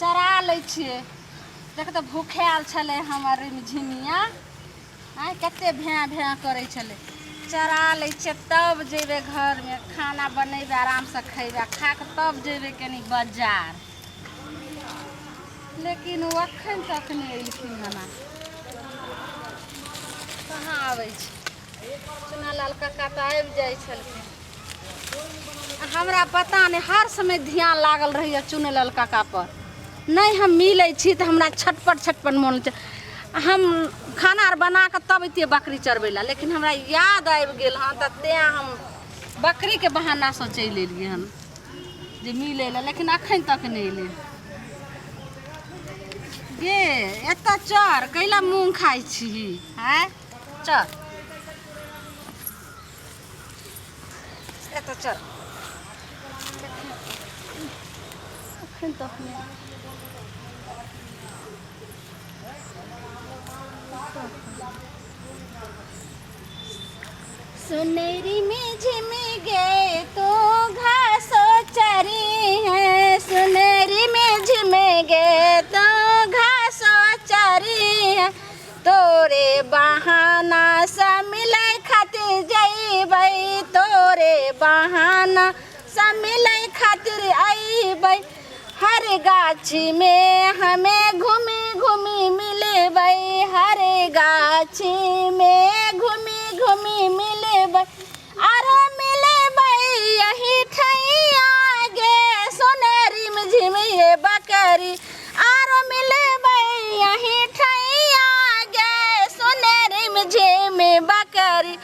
चरा लै छियै। देख तऽ भूखे आयल छलै हमर झिमिया। आइ कते भेँ भेँ करै छलै। चरा लै छियै तब जेबै घरमे खाना बनेबै आरामसँ खयबै खा कऽ तब जेबै कनी बाजार। लेकिन ओ एखन तक नहि एलखिन हन। कहाँ आबै छै। चुनालाल कक्का तऽ आबि जाइ छलखिन। हमरा पता नहि हर समय ध्यान लागल रहैए चुनालाल कक्का पर। नहीं हम मिलै छी तऽ हमरा छटपट मोन छै। हम खाना आर बना कऽ तब अइतियै बकरी चरबै लए लेकिन हमरा याद आबि गेल हन तऽ तेँ हम बकरीके बहानासँ चलि एलियै हन जे मिलै लए लेकिन एखन तक नहि एलै। गे एतऽ चर कैला मूँग खाइ छी आँय चल एतऽ चल। एखन तक नहि सुनेरी में झिम गे तो घासो चरी है। सुनेरी में झिम गे तो घासो चरी है। तोरे बहाना से मिले खातिर जइबै। तोरे बहाना से मिले खातिर अइबै। हर गाछी में हमें घूमी घूमी मिलबै। हर गाछी में घूमी घूमी मिलबै। आरो मिलबै यही ठैया गे सोनेरी में झिमिये बकरी। आरो मिलबै यही ठैया गे सोनेरी में झिमी बकरी।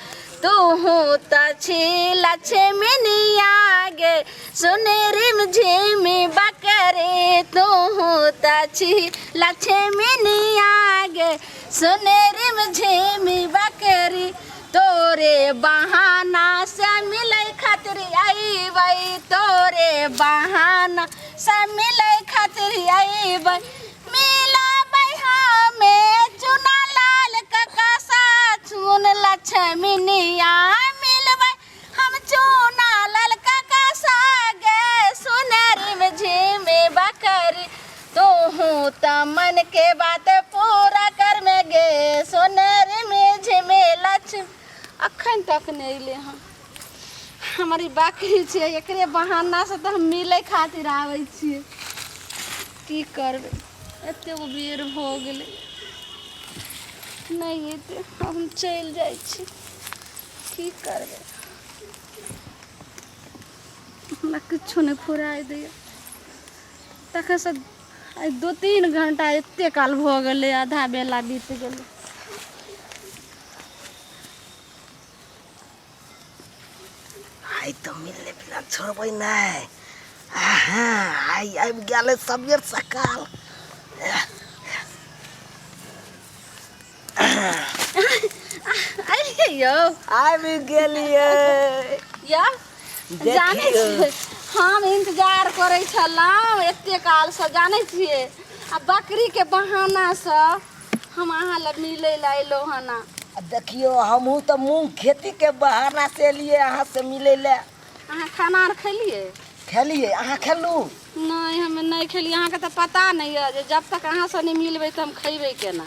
तूहू तऽ छी लक्ष्मनिया गे सोनेरी में झिमी बकरी। तूहू तऽ छी लक्ष्मनिया गे सोनेरी में झिमी बकरी। तोरे बहाना से मिले खातिर अइबै। तोरे बहाना से मिले खातिर अइबै। मिलबै हमें चुनालाल कक्का साथ सुन लक्ष्मनिया। मिलबै हम चुनालाल कक्का सा गे सोनेरी में झिमी बकरी। तूहू तऽ मन के बात पूरा कर में गे सोनेरी में झिमी लक्ष्मी। अखन तक नहीं अइले हन। हमारी बकरी छै एकरे बहाना से तऽ हम मिले खातिर आबै छियै। की करबै एते बेर भऽ गेलै नहीं एतै हम चलि जाइ छी। की करबै हमरा किछो नहीं फुराइ दैए। तखन से आइ 2-3 घंटा एते काल भऽ गेलै आधा बेला बीत गेलै। आई तो मिलने बिना छोड़बै नहीं। आई आबि गेलै सबेर सकाल। अइए यौ आबि गेलियै। या जानै छियै हम इंतजार करै छलहुँ एते कालसँ जानै छियै। आ बकरीके बहानासँ हम अहाँ लग मिलै लए अयलहुँ हन। देखियो हमहूँ तो मूँग खेती के बहाना से एलियै अहाँ से मिलै ले। अहाँ खाना आर खेलिए? खेलिए अहाँ खेलू? नहीं हमें नहीं खेलिए। अहाँ के तो पता नहीं है जे जब तक अहाँ से नहीं मिलबै तो हम खैबै केना।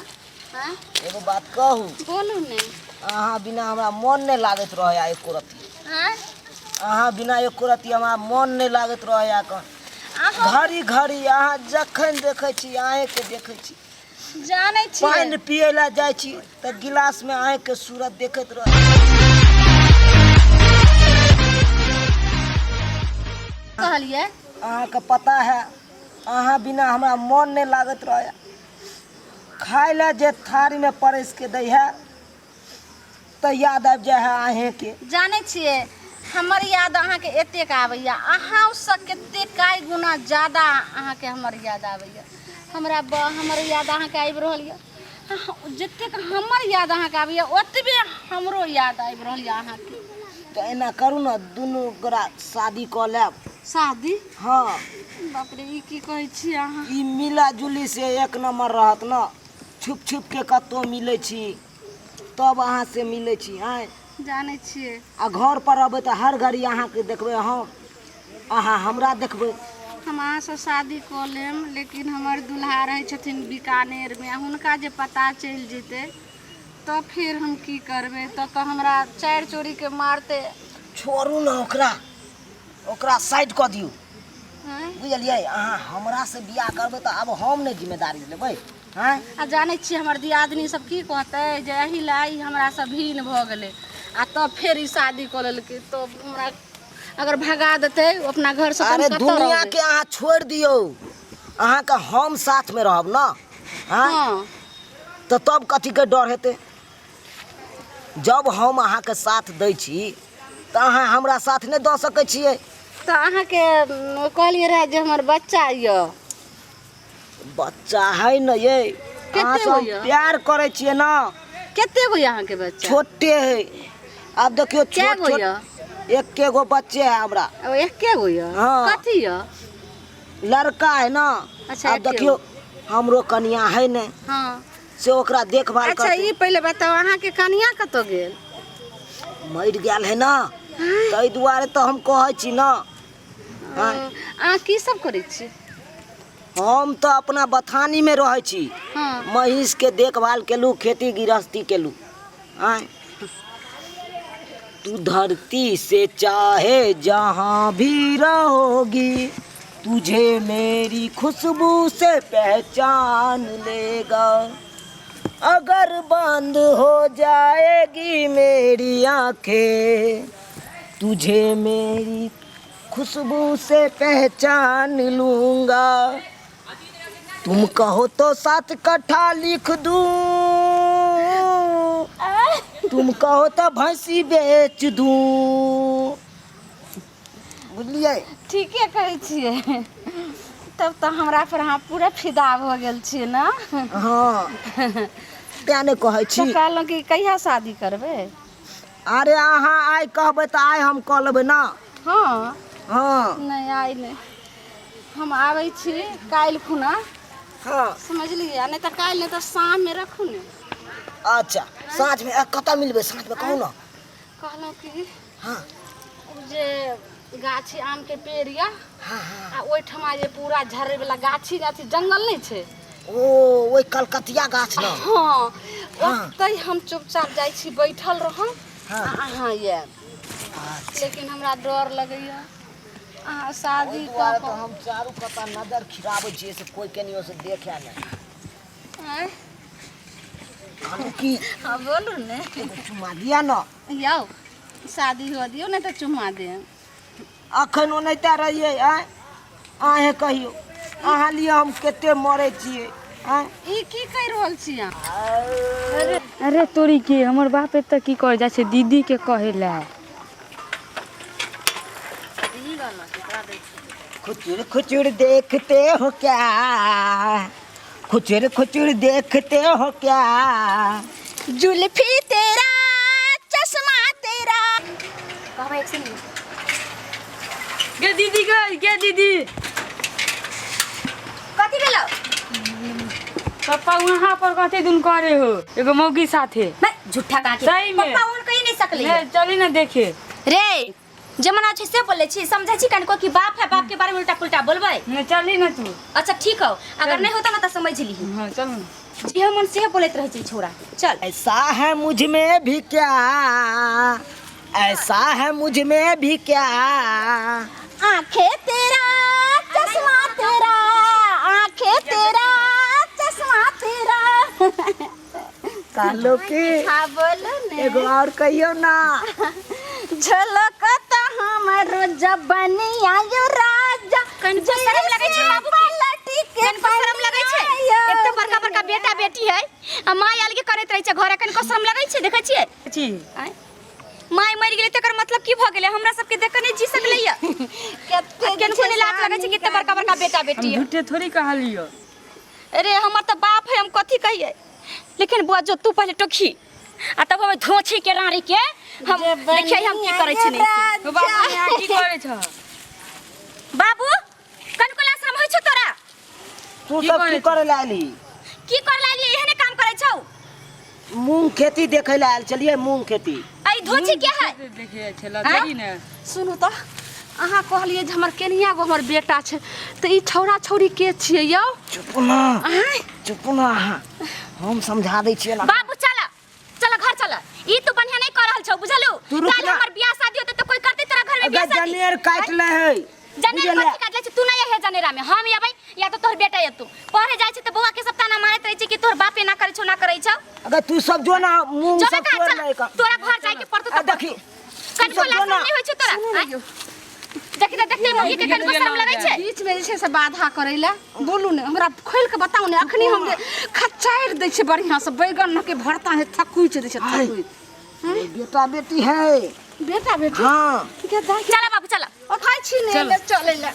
हैं एगो बात कहू बोलू ने। अहाँ बिना हमरा मन नहीं लागत रहैया एको रत्ती। हैं अहाँ बिना एको रत्ती हमरा मन नहीं लागत रहैया। घड़ी घड़ी अहाँ जखन देखै छी अहें के देखै छी। जानै छियै पानी पिए ला जाइ छी तो गिलास में अहें के सूरत देखत रह। कहलिए अहाँ के पता है अहाँ बिना हमरा मन नहीं लागत रहे। खाए ला जे थारी में परस के दै है तो याद आबि जाए है अहें के। जानै छियै हमर याद अहाँ के एतेक आबैया। अहाँ से कते कई गुना ज्यादा अहाँ के हमर याद आबैया। हमर याद अहाँ के आबि रहल यऽ। जतेक हमर याद अहाँ के आबैया ओतबे हमरो याद आबि रहल यऽ अहाँ के। तो एना करू ना दुनू गोरा शादी कऽ लेब। शादी? हाँ बाप रे ई की कहै छी अहाँ। ई मिला जुली से एक नंबर रहत ना। छुप छुप के कतौ मिलै छी तब अहाँ से मिलै छी आय। जानै छियै आ घर पर अबै तो हर घड़ी अहाँ के देखबै हम अहाँ हमरा देखबै। हम अहाँ से शादी कऽ लेम, लेकिन हमर दुल्हा रहै छथिन बीकानेर में, हुनका जे पता चलि जेतै तो फिर हम की करबै? तो हमरा चारि चोरी के मारते। छोड़ू ना ओकरा साइड कऽ दियौ, हैं? बुझलियै? अहाँ हमरा से बियाह करबै तऽ आब हम नहि जिम्मेदारी लेबै। हैं? आ जानै छियै हमर दियादनी सब की कहतै जे एही लाई हमरा सब भिन भऽ गेलै, आ तब फिर ई शादी कऽ लेलकै, तो हमरा अगर भगा देतै अपना घर से, अरे दुनिया के अहाँ छोड़ दियौ, अहाँ के हम साथ में रहब ना। हाँ तो तब कथी के डर हेतै? जब हम अहाँ के साथ दै छी तो अहाँ हमरा साथ नहीं दऽ सकै छियै। तो अहाँ के कहलिए रहे जे हमर बच्चा ये। बच्चा है न ये, अहाँ से हम प्यार करे छियै ना। केते गो अहाँ के बच्चा? छोटे है, अब देखियो छोट गो ये? एके गो बच्चे है हमरा। ओ एके गो ये? हाँ। कथी ये? लड़का है ना। अच्छा, अब एके देखियो हमरो कनिया है ने, हाँ। से ओकरा देखभाल अच्छा करतै। ये पहले बताओ अहाँ के कनिया कतो गेल? मर गेल है ना, ताहि दुआरे तो हम कहै छी ना। अहाँ की सब करै छी? हम तो अपना बथानी में रहे छी, हाँ। महीष के देखभाल केलू, खेती गृहस्थी केलू। तू धरती से चाहे जहाँ भी रहोगी, तुझे मेरी खुशबू से पहचान लेगा। अगर बंद हो जाएगी मेरी आंखें, तुझे मेरी खुशबू से पहचान लूंगा। तुम कहो तो 7 कट्ठा लिख दूं, तुम कहो तो भैंसी बेच दूं। बुझलिए? ठीके कहै छियै, तब तो हमरा पर अहाँ पूरा फिदा भऽ गेल छियै ना। हाँ, तें ने कहै छी। तो कहलहुँ कि कहिया शादी करबै? अरे अहाँ आइ कहबै तऽ आइ हम कऽ लेबै ना। हाँ। हाँ नहीं आई नहीं, हम आबै छी काल्हि खुना, हाँ। समझलिए? नहीं तो काल्हि नहीं तो शाम में रखू ने। अच्छा, साँझ में कतऽ मिलबै? साँझ में कहू ना। कहलहुँ कि हाँ जे गाछी आम के पेड़ या, हाँ हाँ। आ ओहिठमा जे पूरा झड़े वाला गाछी गाछी जंगल नहीं छै? ओ ओइ कलकतिया गाछ ना। हाँ, हाँ। ओतै हम चुपचाप जाइ छी, बैठल रहम। हाँ। अहाँ ये, लेकिन हमरा डर लगैया अहाँ शादी दुआरे तो हम चारू कता नजर खिराबै छियै से कोई केनियो से देखे नहीं। आँय? हम की हाँ बोलू ने। एगो चुमा दिया ना। यौ शादी हो दियो नहीं तो चुम्मा दे। अखन ओनैते रहिए आहे कहियो अहाँ लिए हम केते मरे छियै। ई की कहि रहल छी अहाँ? अरे तोरी के हमर बाप एतऽ की करे जाइ छै दीदी के कहे ला। खुचुर खुचुर देखते हो क्या, खुचुर खुचुर देखते हो क्या, जुल्फी तेरा चश्मा तेरा। कहबा एक सुन गे दीदी गे दीदी। कथी भेलो? पापा वहां पर कथी दुन करे हो एगो मौगी साथे? नहीं झूठा का के सही में पापा उन कहि नहीं सकले। ले चली ना देखे। रे जमाना छै से बोले छी, समझै छी कनको कि बाप है, बाप के बारे में उल्टा पुल्टा बोलबै? नहीं चली ना तू। अच्छा ठीक हो, अगर नहीं होता ना तो समझ ली। हां चल ना। जी हम मन से बोलत रह छी छोरा। चल ऐसा है मुझ में भी क्या, ऐसा है मुझ में भी क्या, आंखें तेरा चश्मा तेरा, आंखें तेरा चश्मा तेरा। कालो के हाँ बोलो ने। एगो और कहियो ना। झलकत हमरो जबनिया यो राजा। कनको शर्म लगे छै बाबू के? कनको शर्म लगे छै? एते बड़का बड़का बेटा बेटी है, आ माय अलगे करैत रहै छै घरे, कनको शर्म लगे छै? देखै छियै छी माय मरि गेलै तकर मतलब की भ गेलै? हमरा सबके देख के नहीं जी सकलै या। कनको नहीं लाज लगे छै कितने बड़का बड़का बेटा बेटी है? हम झूठे थोड़ी कहलियो। अरे हमर तो बाप है, हम कथी कहिए? लेकिन बुआ जो तू पहले टोखी आ तब हम धोछी के रानी के हम देखिए हम की करे छी। नहीं तो बाबू यहाँ की करे छ? बाबू कनको ला शर्म होइ छ तोरा? तू सब की करे ला आली? की कर लाली एहने काम करे छौ? मूंग खेती देखे ला आयल चलिए। मूंग खेती आई धोछी क्या है? देखे छला चली ना। सुनु तो अहाँ कहलिए जे हमर केनिया गो हमर बेटा छै तो ई छौड़ा छौड़ी के छियै यौ? चुप ना आँय? चुप ना अहाँ हम समझा दै छियै ना। बाबू चल चल घर चल। ई तू बढ़िया नहीं कर रहल छौ बुझलू। तू रुक काल ना। हमर बियाह शादी होते तो कोई करते तेरा घर में बियाह अगर शादी। जनेर काट ले है जनेर बुझले? कथि काट ले छी? तू नहीं है जनेरा में हम अबै या तो तोहर बेटा या तू पढ़े जाय छी त बौआ के सब ताना मारत रही छी कि तोहर बापे ना करे छौ ना करे छौ। अगर तू सब जो ना मुंह जो सब बेटा तोड़ चल ले का तोरा घर जाय के पड़तो त देखी कन को लाज नहीं होय छौ तोरा? देखि देखते मुही के कन को शर्म लगै छै? बीच में जे छै से बाधा करैला बोलू ने हमरा खोल के बताऊ ने। अखनी हम खचाड़ दै छै बढ़िया से बैगन के भरता है थकुच दै छै थकुच। बेटा बेटी है। बेटा बेटी हाँ के दा चल बाबू चल। खाइ छी ने चले ला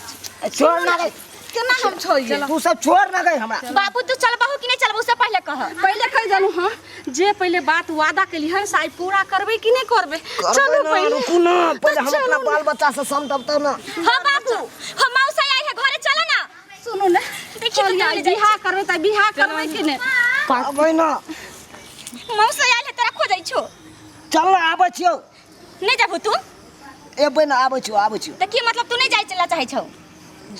छोड़ ना गई केना हम छोइए? तू सब छोड़ ना गई हमरा। बाबू तू चलबहु कि नहीं चलबहु उससे पहले कह। पहले कह जानू हां जे पहले बात वादा के लिए साई पूरा करबे कि नहीं करबे? चलो पहले रुकू ना पहले हम अपना बाल बच्चा से समझब तब ना। हां बाबू हम मौसा आई है घरे चल ना। सुनो ना देखिए तो बियाह करबे त बियाह करबे कि नहीं? अबै ना मौसा आई है तेरा खोजै छौ। चल ना आबै छियो। नहीं जाबू तू एबै ना आबै छियो त की मतलब तू नहीं जाय चला चाहे छौ?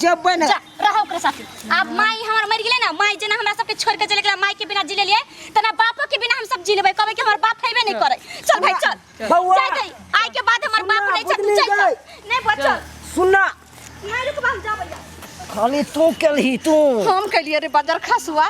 जेबै ना जा रहो ओकरा साथे। अब माई हमर मर गेले ना माई जना हमरा सबके छोड़ के चले गेला माई के बिना जी लेलिए तना बापो के बिना हम सब जी लेबै कहबै कि हमर बाप हेबे नहीं करे। चल भाई चल बउआ जा दई आई के बाद हमर बाप नहीं छै तू चल नहीं बचल सुन ना नहीं रुक बाबू जा भैया। खाली तू केलही तू। हम कलिए रे बाजार खसुआ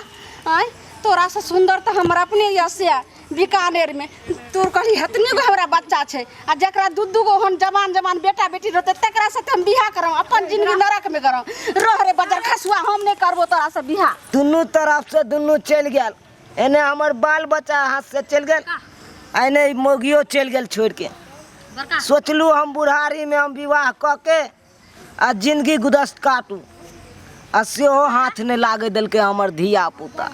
आय तोरा से सुंदर त हमर अपने यसिया बीकानेर में तोर कहली हतनी गो हमरा बच्चा छै आ जकरा दू गो हम जवान बेटा बेटी रहते तकरा से हम बियाह करम अपन जिंदगी नरक में करम। रह रे बाजार खसुआ हम नहीं करबो तोरा से बियाह। दुनू तरफ से दुनू चल गेल एने हमर बाल बच्चा हाथ से चल गेल एने मोगियो चल गेल छोड़ के। सोचलू हम बुढ़ारी में हम विवाह क के आ जिंदगी गुदस्त काटू आ सेहो हाथ ने लागे दिल के हमर धिया पुता।